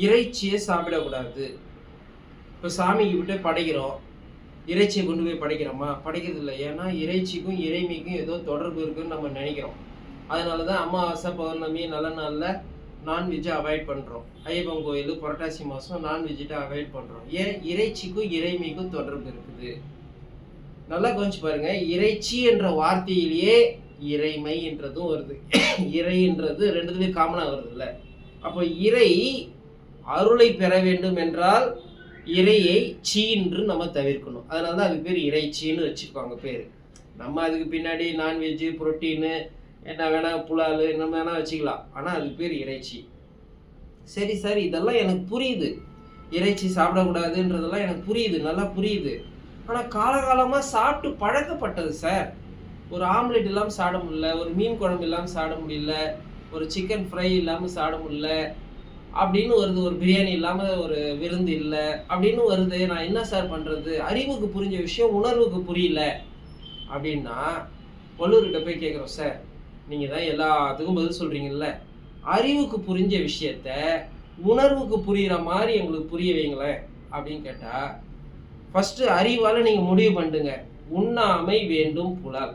இறைச்சியை சாப்பிடக்கூடாது. இப்போ சாமிக்கு விட்டு படைக்கிறோம், இறைச்சியை கொண்டு போய் படைக்கிறோமா? படைக்கிறது இல்லை. ஏன்னா இறைச்சிக்கும் இறைமைக்கும் ஏதோ தொடர்பு இருக்குன்னு நம்ம நினைக்கிறோம். அதனால தான் அமாவாசை, பௌர்ணமி, நல்ல நாளில் நான்வெஜ்ஜை அவாய்ட் பண்ணுறோம். ஐயப்பன் கோயில் புரட்டாசி மாதம் நான்வெஜ்ஜை அவாய்ட் பண்ணுறோம். ஏன்? இறைச்சிக்கும் இறைமைக்கும் தொடர்பு இருக்குது. நல்லா கவனிச்சு பாருங்க. இறைச்சி என்ற வார்த்தையிலேயே இறைமை என்றதும் வருது. இறைன்றது ரெண்டுத்துலேயும் காமனாக வருது இல்லை? அப்போ இறை அருளை பெற வேண்டும் என்றால் இறையை சீன்று நம்ம தவிர்க்கணும். அதனால தான் அதுக்கு பேர் இறைச்சின்னு வச்சுருக்காங்க பேர். நம்ம அதுக்கு பின்னாடி நான்வெஜ்ஜு, புரோட்டீனு, என்ன வேணால் புலால் என்ன வேணால் வச்சுக்கலாம். ஆனால் அதுக்கு பேர் இறைச்சி. சரி சார், இதெல்லாம் எனக்கு புரியுது. இறைச்சி சாப்பிடக்கூடாதுன்றதெல்லாம் எனக்கு புரியுது, நல்லா புரியுது. ஆனால் காலகாலமாக சாப்பிட்டு பழக்கப்பட்டது சார். ஒரு ஆம்லெட் இல்லாமல் சாப்பிட முடியல, ஒரு மீன் குழம்பு இல்லாமல் சாப்பிட முடியல, ஒரு சிக்கன் ஃப்ரை இல்லாமல் சாப்பிட முடியல அப்படின்னு வருது. ஒரு பிரியாணி இல்லாமல் ஒரு விருந்து இல்லை அப்படின்னு வருது. நான் என்ன சார் பண்ணுறது? அறிவுக்கு புரிஞ்ச விஷயம் உணர்வுக்கு புரியல அப்படின்னா வள்ளுவர்கிட்ட போய் கேட்குறோம், சார் நீங்கள் தான் எல்லாத்துக்கும் பதில் சொல்கிறீங்கல்ல, அறிவுக்கு புரிஞ்ச விஷயத்த உணர்வுக்கு புரிகிற மாதிரி எங்களுக்கு புரிய வைங்களேன் அப்படின்னு கேட்டால், ஃபஸ்ட்டு அறிவால் நீங்கள் முடிவு பண்ணுங்க. உண்ணாமை வேண்டும் புலால்.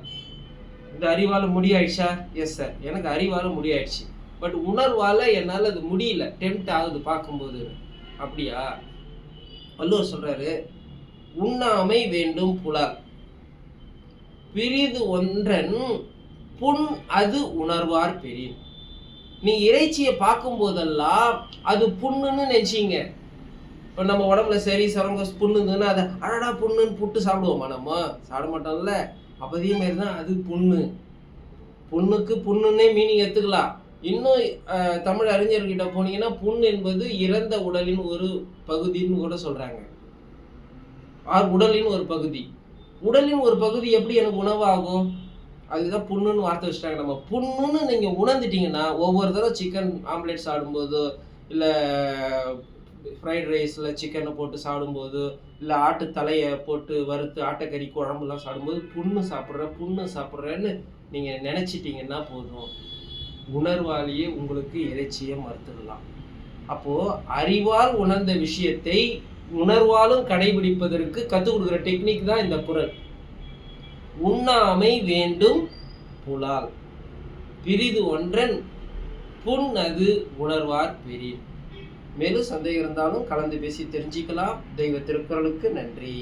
இந்த அறிவால் முடியாயிடுச்சா? எஸ் சார், எனக்கு அறிவால் முடியாயிடுச்சு. பட் உணர்வால் என்னால் அது முடியல, டெம்ட் ஆகுது பார்க்கும்போது. அப்படியா? வள்ளுவர் சொல்கிறாரு, உண்ணாமை வேண்டும் புலால், பிரிது ஒன்றன் புண் அது உணர்வார் பெரின். நீ இறைச்சியை பார்க்கும் போதெல்லாம் அது புண்ணுன்னு நினைச்சிங்க. இப்போ நம்ம உடம்புல சரி சரங்க புண்ணுதுன்னா அதை அடடா புண்ணுன்னு புட்டு சாப்பிடுவோமா? நம்ம சாப்பிட மாட்டோம்ல. அப்போதே மாரி தான் அது புண்ணு. புண்ணுக்கு புண்ணுன்னே மீனிங் எடுத்துக்கலாம். இன்னும் தமிழ் அறிஞர்கிட்ட போனீங்கன்னா புண் என்பது இறந்த உடலின் ஒரு பகுதின்னு கூட சொல்கிறாங்க. உடலின் ஒரு பகுதி. உடலின் ஒரு பகுதி எப்படி எனக்கு உணவாகும்? அதுதான் புண்ணுன்னு வார்த்தை வச்சுட்டாங்க. நம்ம புண்ணுன்னு நீங்கள் உணர்ந்துட்டீங்கன்னா ஒவ்வொரு தடவை சிக்கன் ஆம்லேட் சாப்பிடும்போதோ, இல்லை ஃப்ரைட் ரைஸில் சிக்கனை போட்டு சாப்பிடும்போது, இல்லை ஆட்டு தலையை போட்டு வறுத்து ஆட்டைக்கறி குழம்புலாம் சாப்பிடும்போது புண்ணு சாப்பிட்றேன்னு நீங்கள் நினச்சிட்டிங்கன்னா போதும், உணர்வாலேயே உங்களுக்கு இறைச்சியை மறுத்துடலாம். அப்போது அறிவால் உணர்ந்த விஷயத்தை உணர்வாலும் கடைபிடிப்பதற்கு கற்றுக் கொடுக்குற டெக்னிக் தான் இந்த குறள். உண்ணாமை வேண்டும் புலால், பிரிது ஒன்றன் புண் அது உணர்வார் பெரின். மேலும் சந்தேகம் இருந்தாலும் கலந்து பேசி தெரிஞ்சுக்கலாம். தெய்வ திருக்குறளுக்கு நன்றி.